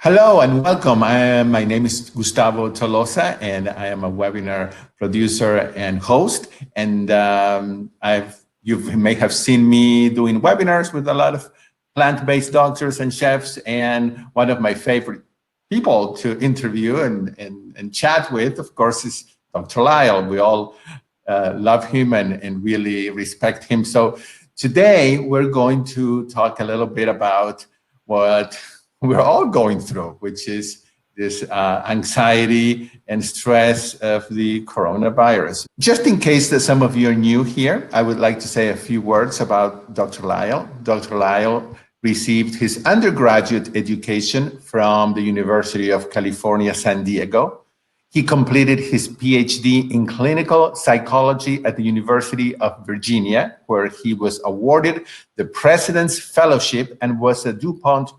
Hello and welcome. My name is Gustavo Tolosa, and I am a webinar producer and host. And you may have seen me doing webinars with a lot of plant-based doctors and chefs. And one of my favorite people to interview and chat with, of course, is Dr. Lisle. We all love him and really respect him. So today we're going to talk a little bit about what we're all going through, which is this anxiety and stress of the coronavirus. Just in case that some of you are new here, I would like to say a few words about Dr. Lisle. Dr. Lisle received his undergraduate education from the University of California, San Diego. He completed his PhD in clinical psychology at the University of Virginia, where he was awarded the President's Fellowship and was a DuPont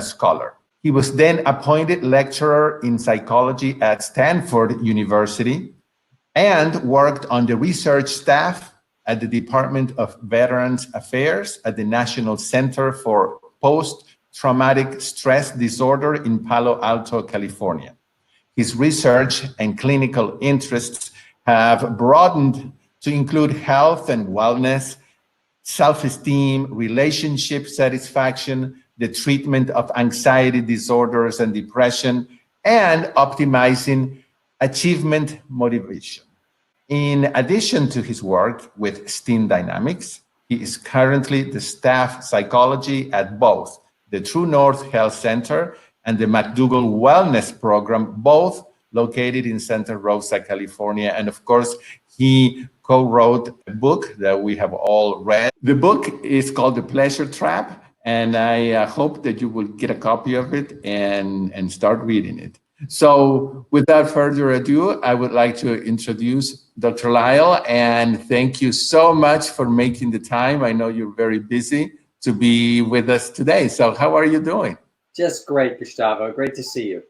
Scholar. He was then appointed lecturer in psychology at Stanford University and worked on the research staff at the Department of Veterans Affairs at the National Center for Post-Traumatic Stress Disorder in Palo Alto, California. His research and clinical interests have broadened to include health and wellness, self-esteem, relationship satisfaction, the treatment of anxiety disorders and depression, and optimizing achievement motivation. In addition to his work with STEAM Dynamics, he is currently the staff psychology at both the True North Health Center and the McDougall Wellness Program, both located in Santa Rosa, California. And of course, he co-wrote a book that we have all read. The book is called The Pleasure Trap, and I hope that you will get a copy of it and start reading it. So without further ado, I would like to introduce Dr. Lisle, and thank you so much for making the time. I know you're very busy to be with us today. So how are you doing? Just great, Gustavo. Great to see you.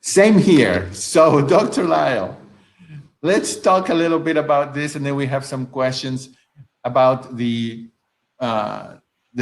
Same here. So, Dr. Lisle, let's talk a little bit about this, and then we have some questions about the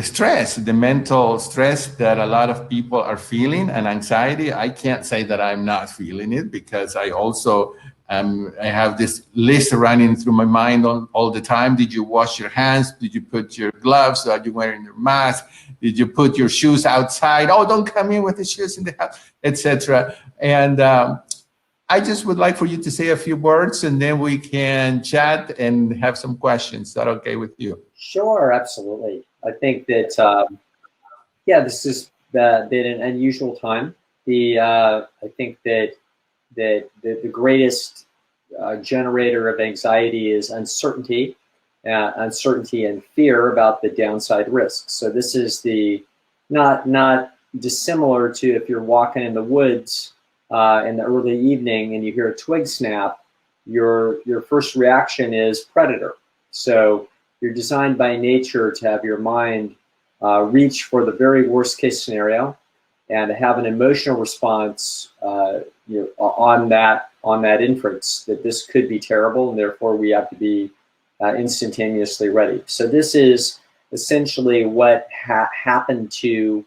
stress, the mental stress that a lot of people are feeling, and anxiety. I can't say that I'm not feeling it, because I also I have this list running through my mind all the time. Did you wash your hands? Did you put your gloves? Are you wearing your mask? Did you put your shoes outside? Oh, don't come in with the shoes in the house, etc. And I just would like for you to say a few words, and then we can chat and have some questions. Is that okay with you? Sure, absolutely. I think that, yeah, this has been an unusual time. I think that the greatest generator of anxiety is uncertainty. Uncertainty and fear about the downside risks. So this is not dissimilar to if you're walking in the woods in the early evening and you hear a twig snap, your first reaction is predator. So you're designed by nature to have your mind reach for the very worst case scenario and to have an emotional response on that inference that this could be terrible, and therefore we have to be instantaneously ready. So this is essentially what happened to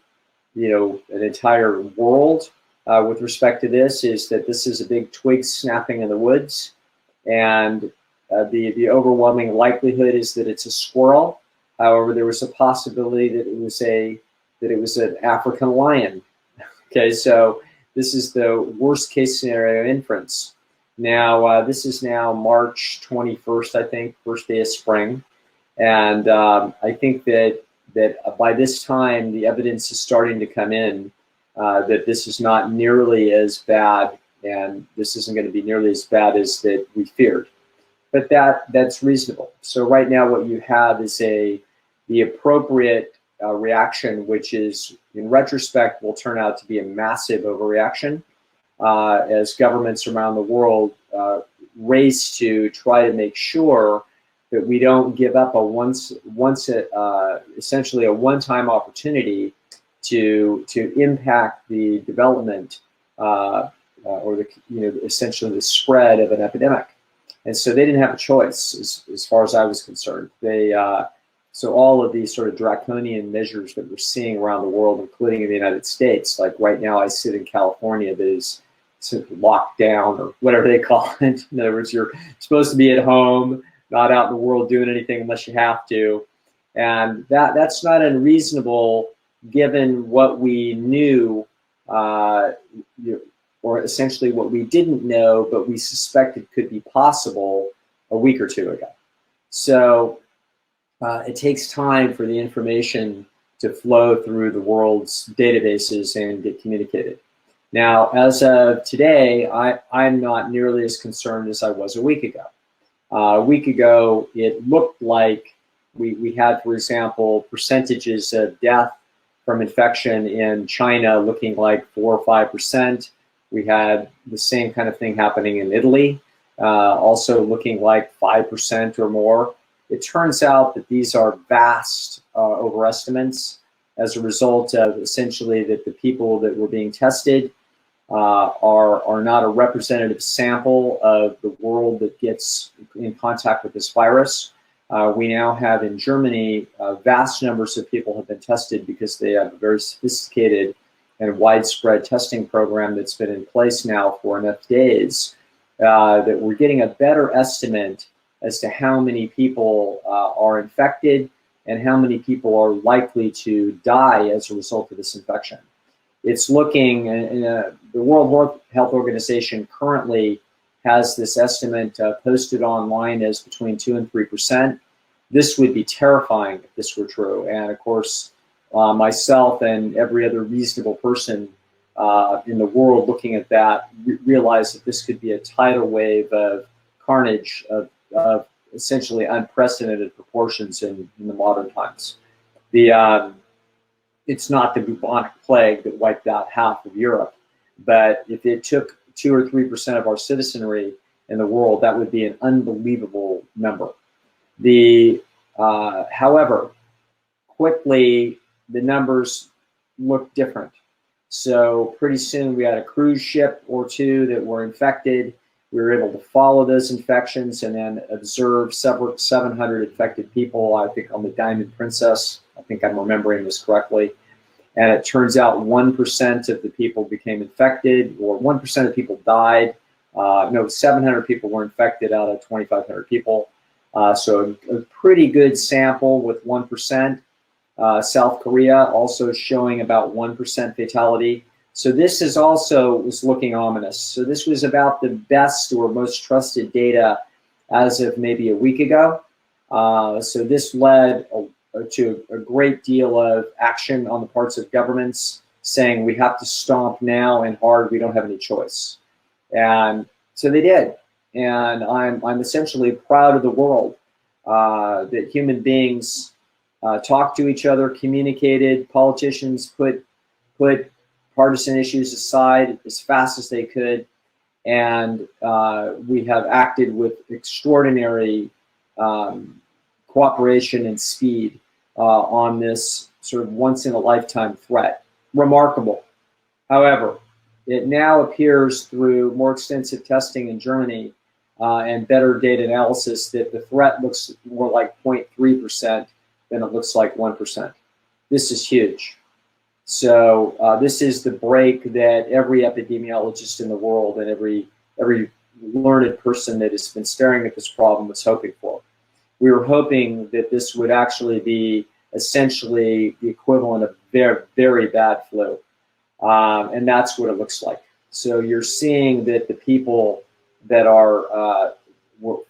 an entire world with respect to this, is that this is a big twig snapping in the woods, and the overwhelming likelihood is that it's a squirrel. However, there was a possibility that it was an African lion. Okay, so this is the worst case scenario inference. Now, this is now March 21st, I think, first day of spring. And I think that by this time, the evidence is starting to come in that this is not nearly as bad, and this isn't going to be nearly as bad as that we feared. But that's reasonable. So right now what you have is the appropriate reaction, which is, in retrospect, will turn out to be a massive overreaction as governments around the world race to try to make sure that we don't give up essentially a one-time opportunity to impact the development or essentially the spread of an epidemic. And so they didn't have a choice as far as I was concerned. So all of these sort of draconian measures that we're seeing around the world, including in the United States, like right now I sit in California that is sort of locked down or whatever they call it. In other words, you're supposed to be at home, not out in the world doing anything unless you have to. And that's not unreasonable given what we knew, or essentially what we didn't know, but we suspected could be possible a week or two ago. So it takes time for the information to flow through the world's databases and get communicated. Now, as of today, I'm not nearly as concerned as I was a week ago. A week ago, it looked like we had, for example, percentages of death from infection in China looking like 4 or 5%. We had the same kind of thing happening in Italy, also looking like 5% or more. It turns out that these are vast overestimates as a result of essentially that the people that were being tested are not a representative sample of the world that gets in contact with this virus. We now have in Germany vast numbers of people have been tested because they have a very sophisticated and widespread testing program that's been in place now for enough days that we're getting a better estimate as to how many people are infected and how many people are likely to die as a result of this infection. It's looking, the World Health Organization currently has this estimate posted online as between 2 and 3%. This would be terrifying if this were true. And of course, myself and every other reasonable person in the world looking at that realize that this could be a tidal wave of carnage of essentially unprecedented proportions in the modern times. It's not the bubonic plague that wiped out half of Europe, but if it took 2 or 3% of our citizenry in the world, that would be an unbelievable number. However, quickly the numbers look different. So pretty soon we had a cruise ship or two that were infected. We were able to follow those infections and then observe 700 infected people, I think, on the Diamond Princess. I think I'm remembering this correctly. And it turns out 1% of the people became infected, or 1% of people died. No, 700 people were infected out of 2,500 people. So a pretty good sample with 1%. South Korea also showing about 1% fatality. So this is also was looking ominous. So this was about the best or most trusted data as of maybe a week ago. So this led to a great deal of action on the parts of governments saying we have to stomp now and hard, we don't have any choice. And so they did. And I'm essentially proud of the world that human beings talked to each other, communicated, politicians put partisan issues aside as fast as they could, and we have acted with extraordinary cooperation and speed on this sort of once-in-a-lifetime threat. Remarkable. However, it now appears through more extensive testing in Germany and better data analysis that the threat looks more like 0.3% than it looks like 1%. This is huge. So this is the break that every epidemiologist in the world and every learned person that has been staring at this problem was hoping for. We were hoping that this would actually be essentially the equivalent of very, very bad flu. And that's what it looks like. So you're seeing that the people that are,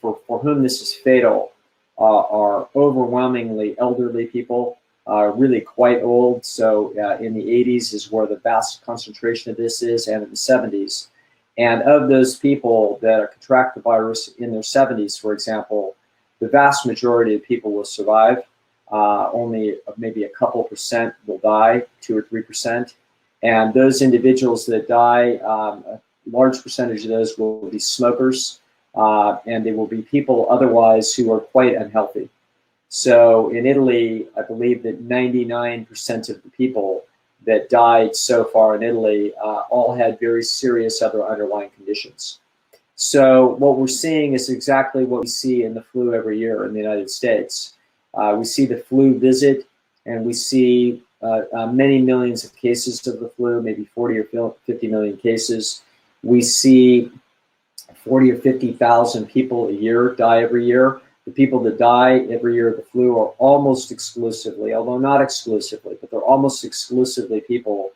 for whom this is fatal, are overwhelmingly elderly people, really quite old. So in the 80s is where the vast concentration of this is, and in the 70s. And of those people that contract the virus in their 70s, for example, the vast majority of people will survive. Only maybe a couple percent will die, 2 or 3%. And those individuals that die, a large percentage of those will be smokers, and they will be people otherwise who are quite unhealthy. So in Italy, I believe that 99% of the people that died so far in Italy all had very serious other underlying conditions. So what we're seeing is exactly what we see in the flu every year in the United States. We see the flu visit, and we see many millions of cases of the flu, maybe 40 or 50 million cases. We see 40 or 50,000 people a year die every year. The people that die every year of the flu are almost exclusively, although not exclusively, but they're almost exclusively people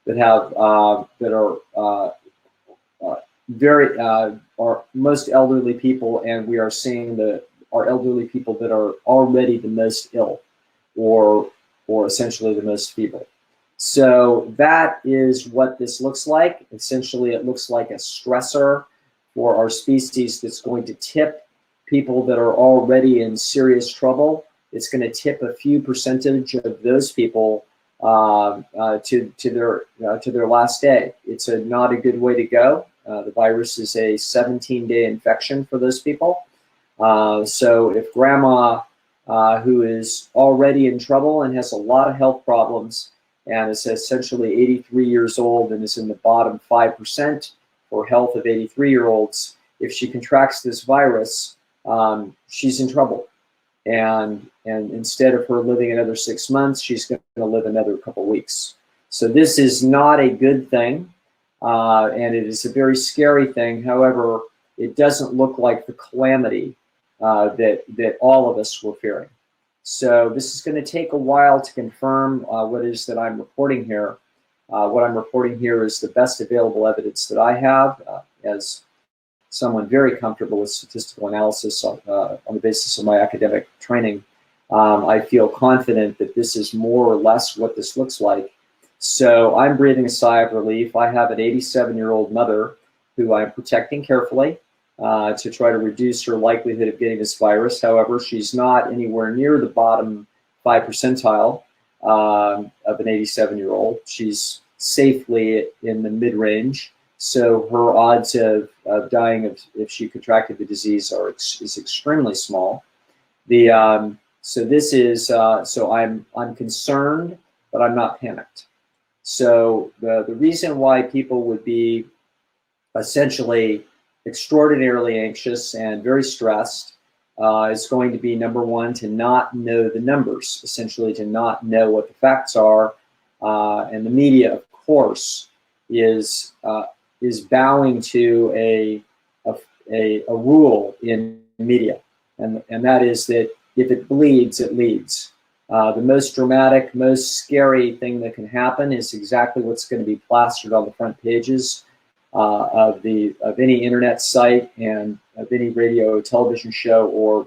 that have that are are most elderly people, and we are seeing our elderly people that are already the most ill, or essentially the most feeble. So that is what this looks like. Essentially, it looks like a stressor for our species that's going to tip people that are already in serious trouble. It's going to tip a few percentage of those people to their last day. It's not a good way to go. The virus is a 17-day infection for those people. So if grandma, who is already in trouble and has a lot of health problems, and is essentially 83 years old and is in the bottom 5% for health of 83-year-olds, if she contracts this virus, she's in trouble. And instead of her living another 6 months, she's going to live another couple weeks. So this is not a good thing, and it is a very scary thing. However, it doesn't look like the calamity that all of us were fearing. So this is going to take a while to confirm what it is that I'm reporting here. What I'm reporting here is the best available evidence that I have as someone very comfortable with statistical analysis on the basis of my academic training. I feel confident that this is more or less what this looks like. So I'm breathing a sigh of relief. I have an 87-year-old mother who I'm protecting carefully to try to reduce her likelihood of getting this virus. However, she's not anywhere near the bottom 5 percentile of an 87-year-old. She's safely in the mid-range. So her odds of dying if she contracted the disease is extremely small. So this is so I'm concerned, but I'm not panicked. So the reason why people would be essentially extraordinarily anxious and very stressed is going to be, number one, to not know the numbers, essentially to not know what the facts are, and the media, of course, is bowing to a rule in media, and that is that if it bleeds, it leads. The most dramatic, most scary thing that can happen is exactly what's going to be plastered on the front pages of any internet site and of any radio or television show or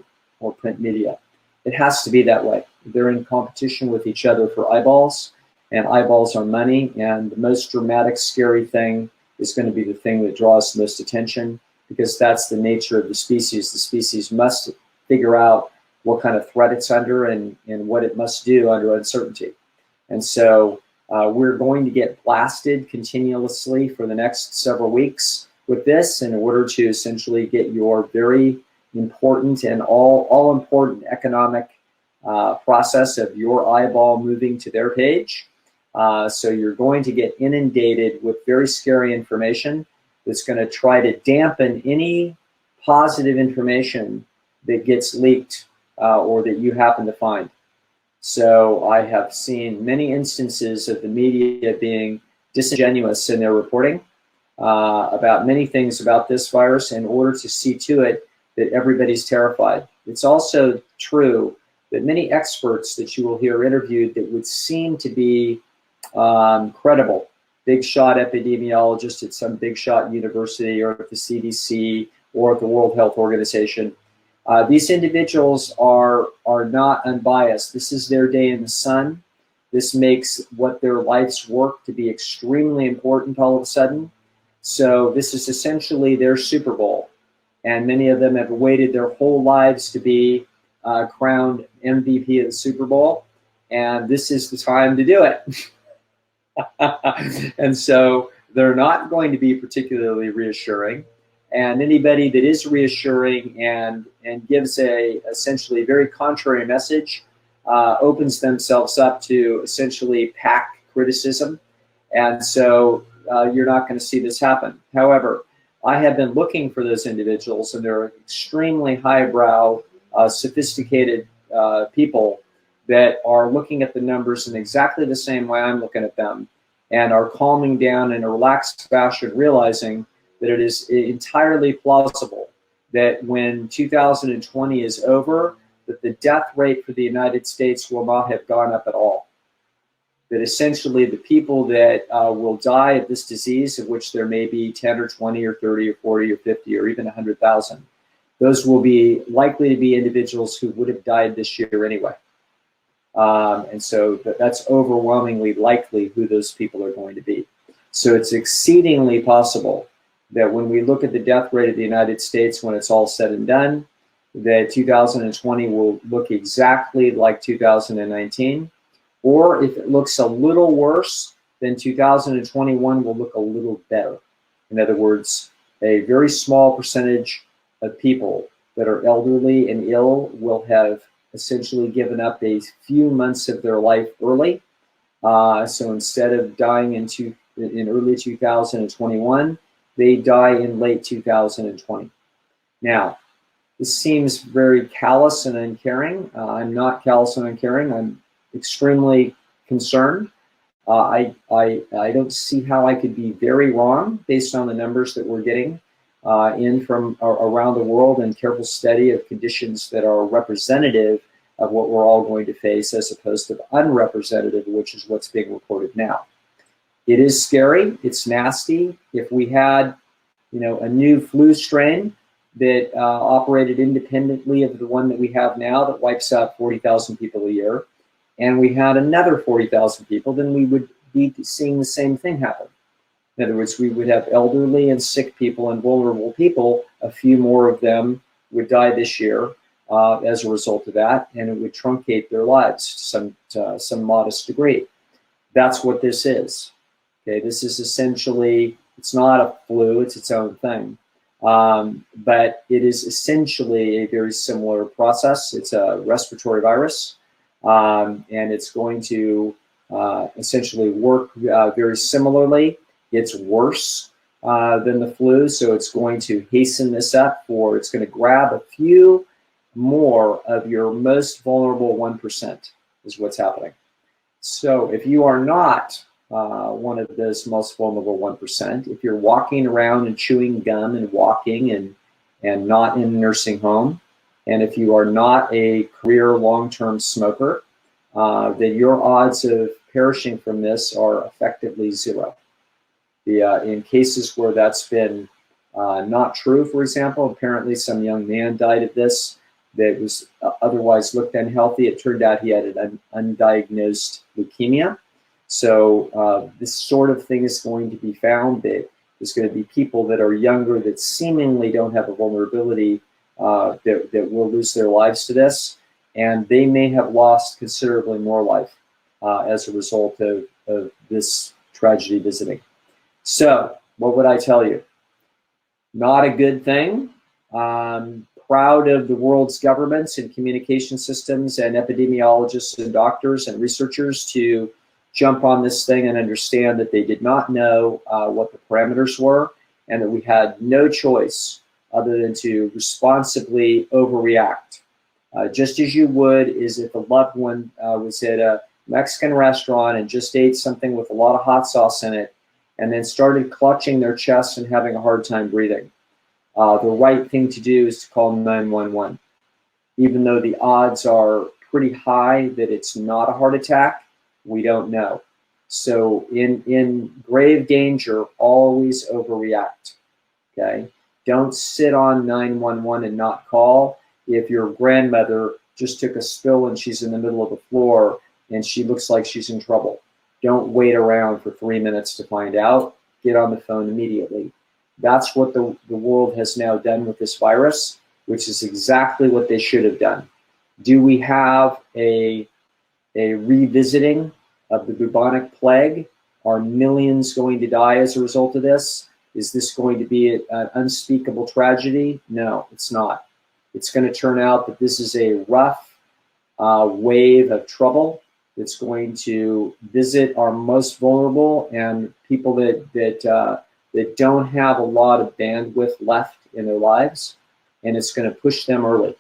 print media. It has to be that way. They're in competition with each other for eyeballs, and eyeballs are money, and the most dramatic, scary thing is going to be the thing that draws the most attention, because that's the nature of the species. The species must figure out what kind of threat it's under and what it must do under uncertainty. And so we're going to get blasted continuously for the next several weeks with this in order to essentially get your very important and all important economic process of your eyeball moving to their page. So you're going to get inundated with very scary information that's going to try to dampen any positive information that gets leaked or that you happen to find. So I have seen many instances of the media being disingenuous in their reporting about many things about this virus in order to see to it that everybody's terrified. It's also true that many experts that you will hear interviewed that would seem to be credible, big shot epidemiologists at some big shot university or at the CDC or at the World Health Organization, these individuals are not unbiased. This is their day in the sun. This makes what their life's work to be extremely important all of a sudden. So this is essentially their Super Bowl. And many of them have waited their whole lives to be crowned MVP of the Super Bowl. And this is the time to do it. And so they're not going to be particularly reassuring. And anybody that is reassuring and gives essentially very contrary message opens themselves up to essentially pack criticism. And so you're not going to see this happen. However, I have been looking for those individuals, and they're extremely highbrow, sophisticated people that are looking at the numbers in exactly the same way I'm looking at them, and are calming down in a relaxed fashion, realizing that it is entirely plausible that when 2020 is over, that the death rate for the United States will not have gone up at all. That essentially the people that will die of this disease, of which there may be 10 or 20 or 30 or 40 or 50 or even 100,000, those will be likely to be individuals who would have died this year anyway. And so that's overwhelmingly likely who those people are going to be. So it's exceedingly possible that when we look at the death rate of the United States, when it's all said and done, that 2020 will look exactly like 2019. Or if it looks a little worse, then 2021 will look a little better. In other words, a very small percentage of people that are elderly and ill will have essentially given up a few months of their life early. So instead of dying in early 2021, they die in late 2020. Now, this seems very callous and uncaring. I'm not callous and uncaring. I'm extremely concerned. I don't see how I could be very wrong based on the numbers that we're getting in from around the world, and careful study of conditions that are representative of what we're all going to face, as opposed to unrepresentative, which is what's being reported now. It is scary. It's nasty. If we had, a new flu strain that operated independently of the one that we have now that wipes out 40,000 people a year, and we had another 40,000 people, then we would be seeing the same thing happen. In other words, we would have elderly and sick people and vulnerable people. A few more of them would die this year as a result of that, and it would truncate their lives to some modest degree. That's what this is. Okay, this is essentially, it's not a flu, it's its own thing. But it is essentially a very similar process. It's a respiratory virus, and it's going to essentially work very similarly. It's worse than the flu, so it's going to hasten this up, or it's going to grab a few more of your most vulnerable 1% is what's happening. So if you are not one of those most vulnerable 1%, if you're walking around and chewing gum and walking and not in a nursing home, and if you are not a career long-term smoker, then your odds of perishing from this are effectively zero. In cases where that's been not true, for example, apparently some young man died of this that was otherwise looked unhealthy. It turned out he had an undiagnosed leukemia. So this sort of thing is going to be found. That there's going to be people that are younger that seemingly don't have a vulnerability that will lose their lives to this, and they may have lost considerably more life as a result of this tragedy visiting. So what would I tell you? Not a good thing. Proud of the world's governments and communication systems and epidemiologists and doctors and researchers to jump on this thing and understand that they did not know what the parameters were, and that we had no choice other than to responsibly overreact. Just as you would is if a loved one was at a Mexican restaurant and just ate something with a lot of hot sauce in it, and then started clutching their chest and having a hard time breathing. The right thing to do is to call 911. Even though the odds are pretty high that it's not a heart attack, we don't know. So in grave danger, always overreact, okay? Don't sit on 911 and not call. If your grandmother just took a spill and she's in the middle of the floor and she looks like she's in trouble, don't wait around for 3 minutes to find out. Get on the phone immediately. That's what the world has now done with this virus, which is exactly what they should have done. Do we have a revisiting of the bubonic plague? Are millions going to die as a result of this? Is this going to be an unspeakable tragedy? No, it's not. It's going to turn out that this is a rough wave of trouble that's going to visit our most vulnerable and people that don't have a lot of bandwidth left in their lives, and it's going to push them early,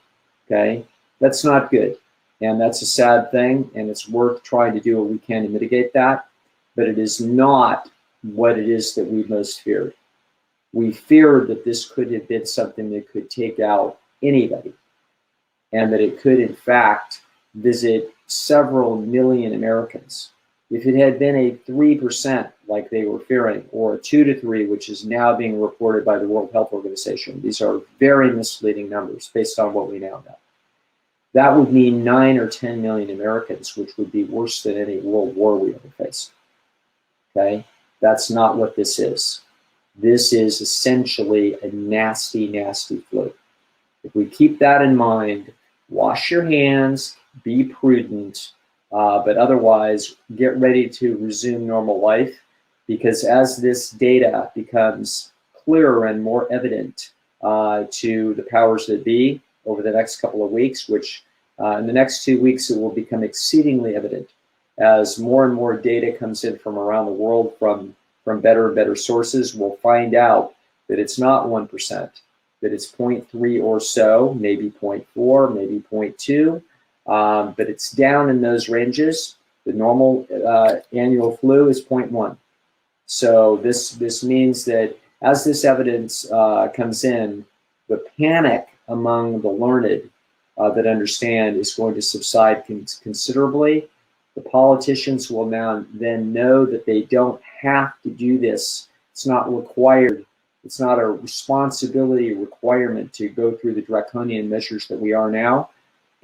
okay? That's not good. And that's a sad thing, and it's worth trying to do what we can to mitigate that. But it is not what it is that we most feared. We feared that this could have been something that could take out anybody, and that it could, in fact, visit several million Americans. If it had been a 3%, like they were fearing, or a 2 to 3, which is now being reported by the World Health Organization, these are very misleading numbers based on what we now know. That would mean 9 or 10 million Americans, which would be worse than any world war we ever faced. Okay? That's not what this is. This is essentially a nasty, nasty flu. If we keep that in mind, wash your hands, be prudent, but otherwise get ready to resume normal life, because as this data becomes clearer and more evident to the powers that be over the next couple of weeks, which in the next 2 weeks it will become exceedingly evident as more and more data comes in from around the world from better and better sources. We'll find out that it's not 1%, that it's 0.3 or so, maybe 0.4, maybe 0.2, but it's down in those ranges. The normal annual flu is 0.1. So this means that as this evidence comes in, the panic among the learned that understand is going to subside considerably. The politicians will now then know that they don't have to do this. It's not required. It's not a responsibility requirement to go through the draconian measures that we are now.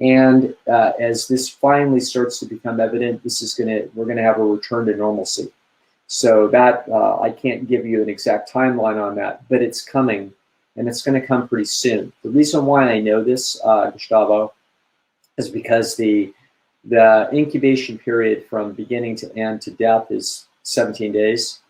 And as this finally starts to become evident, we're gonna have a return to normalcy. So that I can't give you an exact timeline on that, but it's coming, and it's going to come pretty soon. The reason why I know this, Gustavo, is because the incubation period from beginning to end to death is 17 days,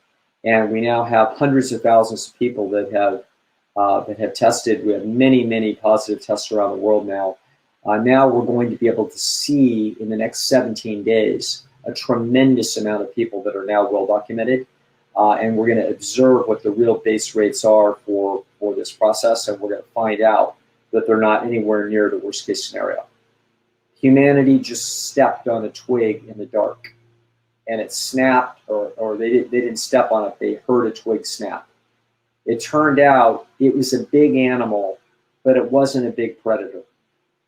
and we now have hundreds of thousands of people that have tested. We have many, many positive tests around the world now. Now we're going to be able to see in the next 17 days a tremendous amount of people that are now well documented, and we're going to observe what the real base rates are for this process, and we're going to find out that they're not anywhere near the worst case scenario. Humanity just stepped on a twig in the dark, and it snapped, or they didn't step on it, they heard a twig snap. It turned out it was a big animal, but it wasn't a big predator.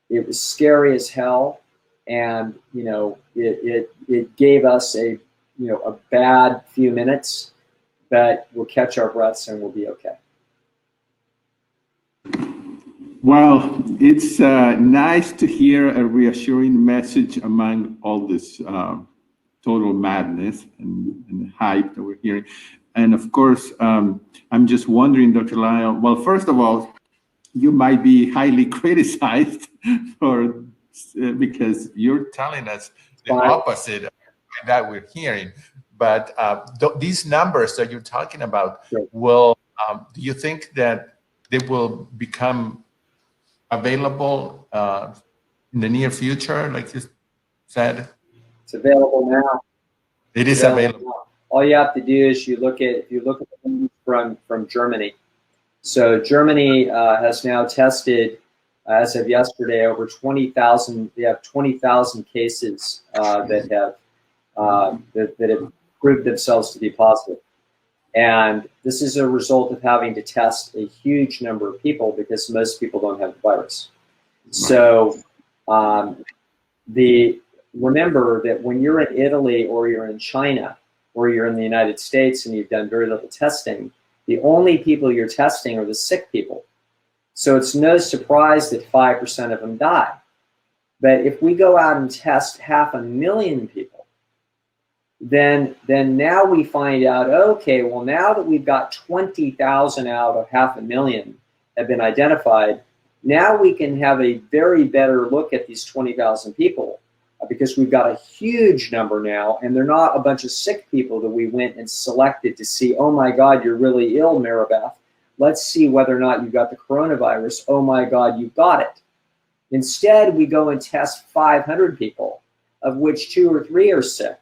It was scary as hell, and it gave us a bad few minutes, but we'll catch our breaths and we'll be okay. Well, it's nice to hear a reassuring message among all this total madness and hype that we're hearing. And of course, I'm just wondering, Dr. Lisle, well, first of all, you might be highly criticized because you're telling us the opposite of that we're hearing. But these numbers that you're talking about will, do you think that they will become available in the near future, like you said? It's available now. It is available. Now. All you have to do is if you look at the news from Germany. So Germany has now tested, as of yesterday, over 20,000. They have 20,000 cases that have proved themselves to be positive. And this is a result of having to test a huge number of people because most people don't have the virus. So remember that when you're in Italy or you're in China or you're in the United States and you've done very little testing, the only people you're testing are the sick people. So it's no surprise that 5% of them die. But if we go out and test 500,000 people, then now we find out, okay, well, now that we've got 20,000 out of 500,000 have been identified, now we can have a very better look at these 20,000 people because we've got a huge number now, and they're not a bunch of sick people that we went and selected to see, oh my God, you're really ill, Maribeth. Let's see whether or not you've got the coronavirus. Oh my God, you've got it. Instead, we go and test 500 people, of which 2 or 3 are sick.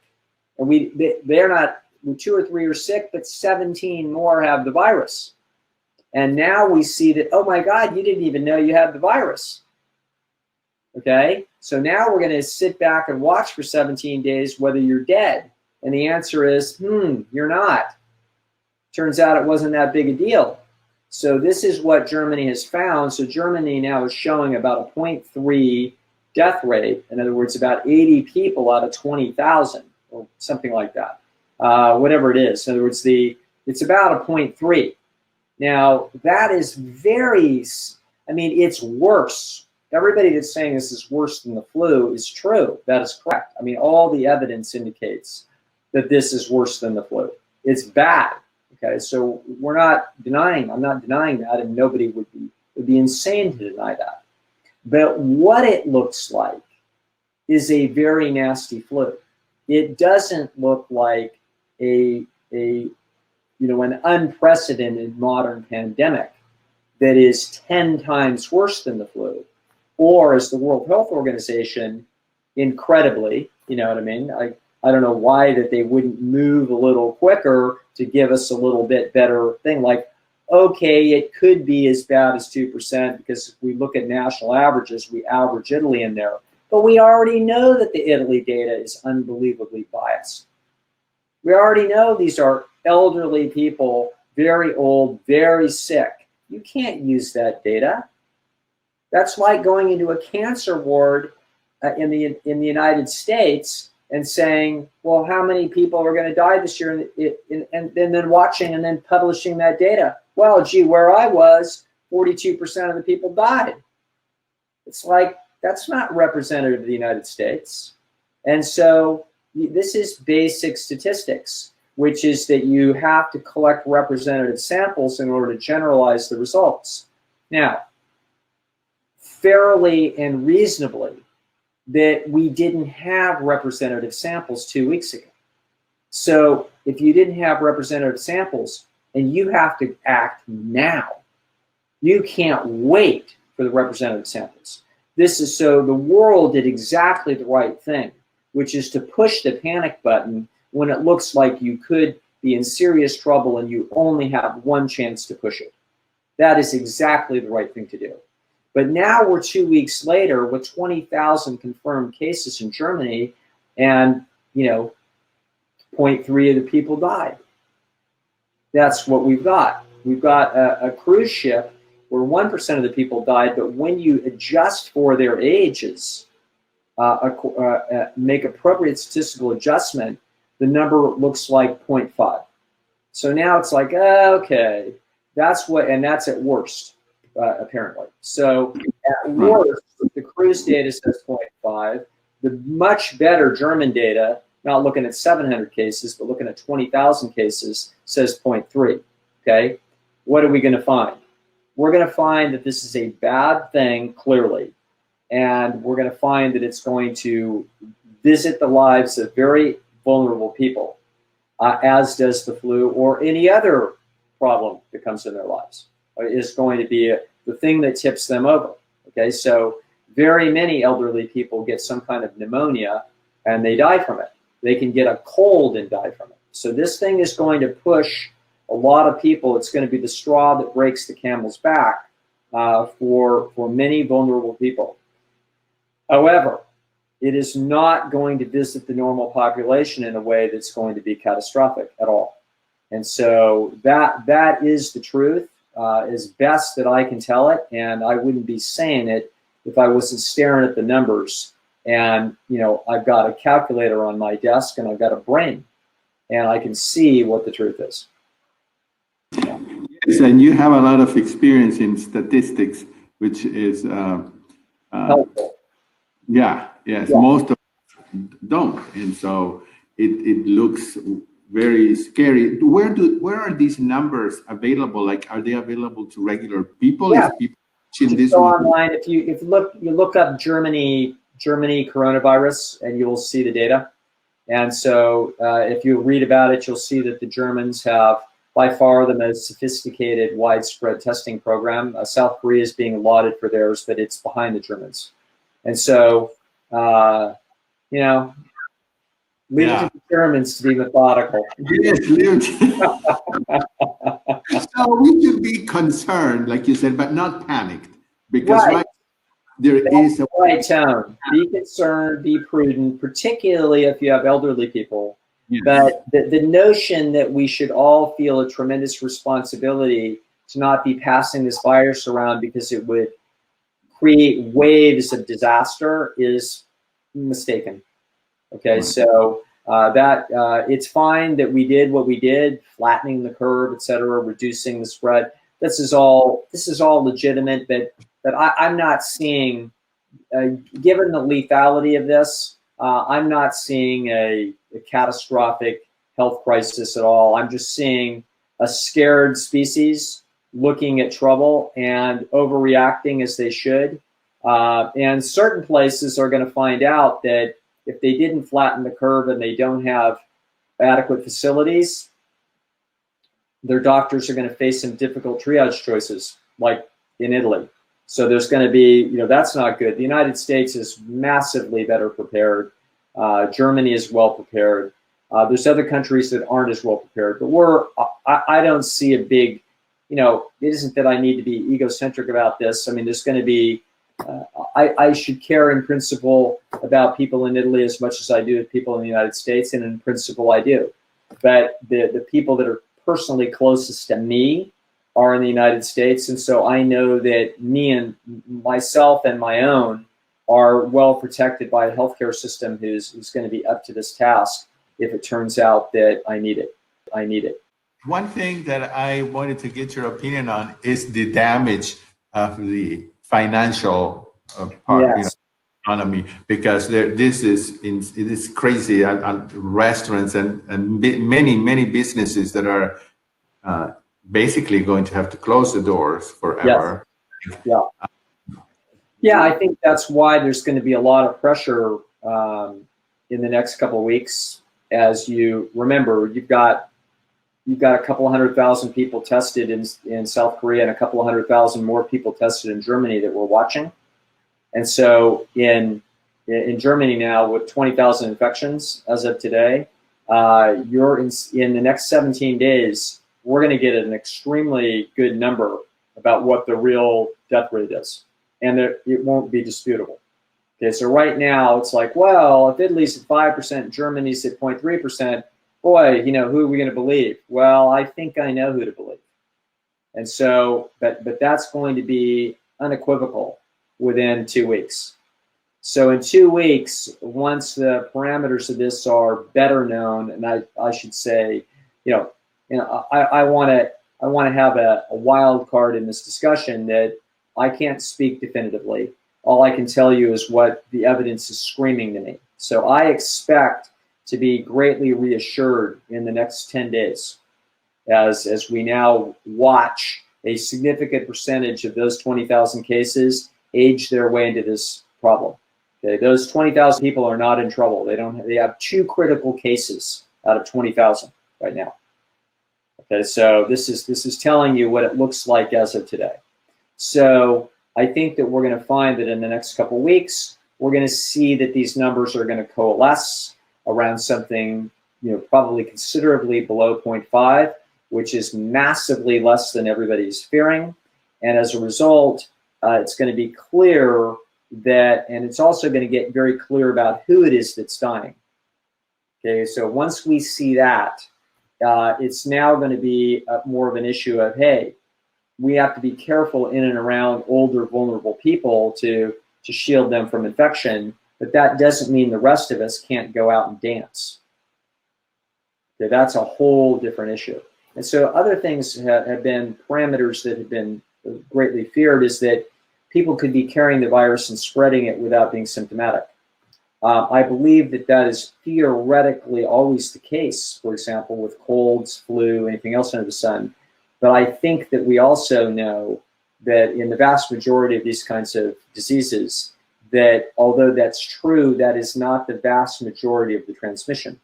And they're not, 2 or 3 are sick, but 17 more have the virus. And now we see that, oh my God, you didn't even know you had the virus. Okay? So now we're going to sit back and watch for 17 days whether you're dead. And the answer is, you're not. Turns out it wasn't that big a deal. So this is what Germany has found. So Germany now is showing about a 0.3 death rate. In other words, about 80 people out of 20,000 or something like that, whatever it is. In other words, it's about a 0.3. Now, that is very, I mean, it's worse. Everybody that's saying this is worse than the flu is true. That is correct. I mean, all the evidence indicates that this is worse than the flu. It's bad. Okay, so we're not denying, I'm not denying that, and nobody would be insane to deny that. But what it looks like is a very nasty flu. It doesn't look like an unprecedented modern pandemic that is 10 times worse than the flu, or as the World Health Organization, incredibly, you know what I mean? I don't know why that they wouldn't move a little quicker to give us a little bit better thing. Like, okay, it could be as bad as 2% because if we look at national averages, we average Italy in there. But we already know that the Italy data is unbelievably biased. We already know these are elderly people, very old, very sick. You can't use that data. That's like going into a cancer ward in the United States and saying, well, how many people are going to die this year, and then watching and then publishing that data. Well, gee, where I was, 42% of the people died. It's like, that's not representative of the United States. And so this is basic statistics, which is that you have to collect representative samples in order to generalize the results. Now, fairly and reasonably, that we didn't have representative samples 2 weeks ago. So if you didn't have representative samples and you have to act now, you can't wait for the representative samples. This is so the world did exactly the right thing, which is to push the panic button when it looks like you could be in serious trouble and you only have one chance to push it. That is exactly the right thing to do. But now we're 2 weeks later with 20,000 confirmed cases in Germany, and 0.3 of the people died. That's what we've got. We've got a cruise ship where 1% of the people died, but when you adjust for their ages, make appropriate statistical adjustment, the number looks like 0.5. So now it's like, okay, that's at worst. Apparently. So at worst, the cruise data says 0.5. The much better German data, not looking at 700 cases, but looking at 20,000 cases, says 0.3. Okay? What are we going to find? We're going to find that this is a bad thing, clearly. And we're going to find that it's going to visit the lives of very vulnerable people, as does the flu or any other problem that comes in their lives. Is going to be the thing that tips them over. Okay, so very many elderly people get some kind of pneumonia and they die from it. They can get a cold and die from it. So this thing is going to push a lot of people. It's going to be the straw that breaks the camel's back for many vulnerable people. However, it is not going to visit the normal population in a way that's going to be catastrophic at all. And so that is the truth. As best that I can tell it, and I wouldn't be saying it if I wasn't staring at the numbers. And I've got a calculator on my desk and I've got a brain, and I can see what the truth is. Yes, and you have a lot of experience in statistics, which is helpful. Yeah, yes, yeah. Most of us don't, and so it looks very scary. Where are these numbers available? Like, are they available to regular people? Yeah. If people watching this go online, if you look up Germany coronavirus, and you will see the data. And so if you read about it, you'll see that the Germans have by far the most sophisticated, widespread testing program. South Korea is being lauded for theirs, but it's behind the Germans. And so, leave it to the Germans to be methodical. Yes, so we should be concerned, like you said, but not panicked, because right. there is a right tone. Be concerned, be prudent, particularly if you have elderly people. yes. But the notion that we should all feel a tremendous responsibility to not be passing this virus around because it would create waves of disaster is mistaken. Okay, Right. so it's fine that we did what we did, flattening the curve, et cetera, reducing the spread. This is all legitimate, but I'm not seeing, given the lethality of this, I'm not seeing a catastrophic health crisis at all. I'm just seeing a scared species looking at trouble and overreacting as they should. And certain places are going to find out that if they didn't flatten the curve and they don't have adequate facilities, their doctors are going to face some difficult triage choices, like in Italy. So there's going to be, that's not good. The United States is massively better prepared. Germany is well prepared. There's other countries that aren't as well prepared, but I don't see a big, it isn't that I need to be egocentric about this. I mean, there's going to be, I should care in principle about people in Italy as much as I do with people in the United States, and in principle I do. But the people that are personally closest to me are in the United States, and so I know that me and myself and my own are well protected by a healthcare system who's going to be up to this task if it turns out that I need it. One thing that I wanted to get your opinion on is the damage of the financial part, Yes. Economy, because it is crazy at restaurants and many businesses that are basically going to have to close the doors forever. Yes. Yeah, I think that's why there's going to be a lot of pressure in the next couple of weeks. As you remember, you've got a couple of 100,000 people tested in South Korea and a couple of 100,000 more people tested in Germany that we're watching. And so in Germany now, with 20,000 infections as of today, you're in the next 17 days, we're going to get an extremely good number about what the real death rate is, and it won't be disputable. Okay, so right now it's like, well, if Italy's at 5%, Germany's at 0.3%, boy, who are we going to believe? Well, I think I know who to believe. And so, but that's going to be unequivocal within 2 weeks. So in 2 weeks, once the parameters of this are better known, and I should say, I want to have a wild card in this discussion that I can't speak definitively. All I can tell you is what the evidence is screaming to me. So I expect to be greatly reassured in the next 10 days as we now watch a significant percentage of those 20,000 cases age their way into this problem. Okay, those 20,000 people are not in trouble. They have 2 critical cases out of 20,000 right now. Okay, so this is telling you what it looks like as of today. So I think that we're going to find that in the next couple of weeks, we're going to see that these numbers are going to coalesce around something, probably considerably below 0.5, which is massively less than everybody's fearing. And as a result, it's going to be clear that, and it's also going to get very clear about who it is that's dying. Okay, so once we see that, it's now going to be more of an issue of, hey, we have to be careful in and around older, vulnerable people to shield them from infection, but that doesn't mean the rest of us can't go out and dance. Okay, that's a whole different issue. And so other things have been parameters that have been greatly feared is that people could be carrying the virus and spreading it without being symptomatic. I believe that is theoretically always the case, for example, with colds, flu, anything else under the sun. But I think that we also know that in the vast majority of these kinds of diseases, that although that's true, that is not the vast majority of the transmission.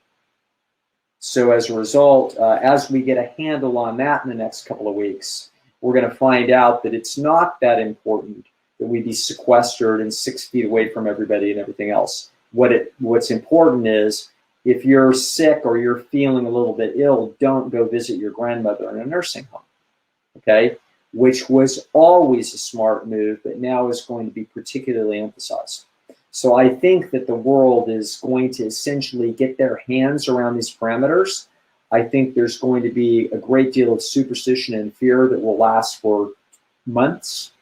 So as a result, as we get a handle on that in the next couple of weeks, we're going to find out that it's not that important that we be sequestered and 6 feet away from everybody and everything else. What's important is if you're sick or you're feeling a little bit ill, don't go visit your grandmother in a nursing home. Okay? which was always a smart move, but now is going to be particularly emphasized. So I think that the world is going to essentially get their hands around these parameters. I think there's going to be a great deal of superstition and fear that will last for months.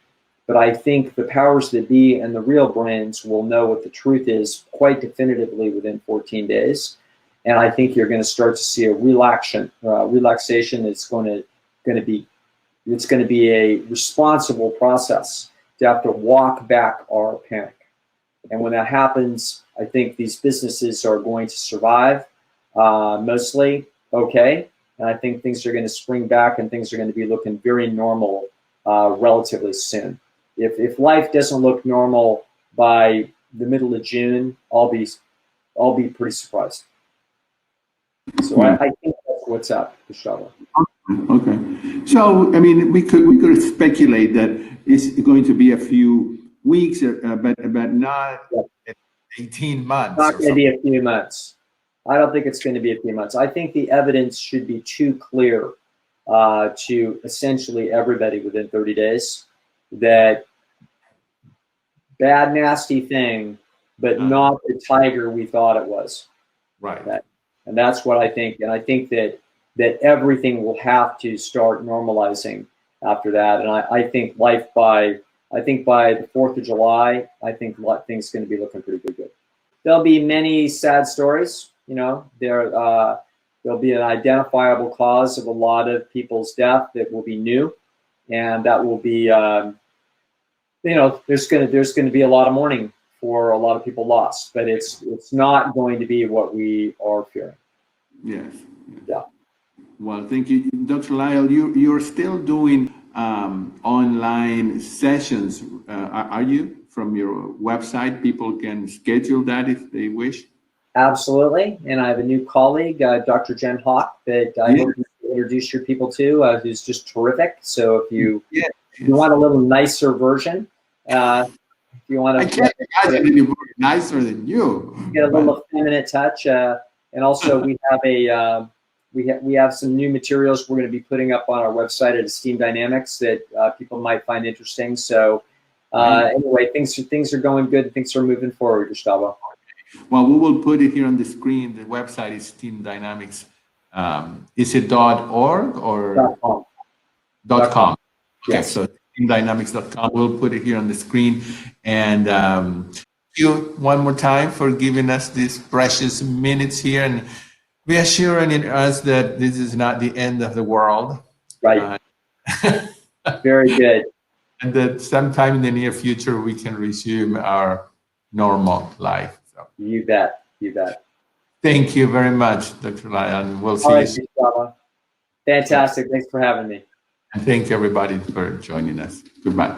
But I think the powers that be and the real brains will know what the truth is quite definitively within 14 days. And I think you're going to start to see a relaxation that's going to be a responsible process to have to walk back our panic. And when that happens, I think these businesses are going to survive mostly okay. And I think things are going to spring back and things are going to be looking very normal relatively soon. If life doesn't look normal by the middle of June, I'll be pretty surprised. So I think that's what's up, Gustavo. Okay. So I mean, we could speculate that it's going to be a few weeks, but not 18 months. Not going to be a few months. I don't think it's going to be a few months. I think the evidence should be too clear to essentially everybody within 30 days that bad, nasty thing, but not the tiger we thought it was. Right. And that's what I think. And I think that everything will have to start normalizing after that. And I think by the 4th of July, I think things are going to be looking pretty good. There'll be many sad stories. You know, there'll be an identifiable cause of a lot of people's death that will be new, and that will be, you know, there's going to be a lot of mourning for a lot of people lost, but it's not going to be what we are fearing. Yes. Yeah. Well, thank you, Dr. Lisle. You're still doing online sessions, are you? From your website, people can schedule that if they wish. Absolutely, and I have a new colleague, Dr. Jen Hawk, that I hope you can introduce your people to, who's just terrific. So if you want a little nicer version, if you want to, I can't imagine any more nicer than you. Get a little effeminate touch, and also we have we have some new materials we're going to be putting up on our website at Esteem Dynamics that people might find interesting. So anyway, things are going good. Things are moving forward, Gustavo. Well, we will put it here on the screen. The website is Esteem Dynamics. Is it .org or .com? Okay, Yes. so esteemdynamics.com. We'll put it here on the screen. And thank you one more time for giving us these precious minutes here and reassuring us that this is not the end of the world. Right. Very good. And that sometime in the near future, we can resume our normal life. So. You bet. You bet. Thank you very much, Dr. Lisle, and we'll see you soon. Fantastic. Thanks for having me. And thank you, everybody, for joining us. Goodbye.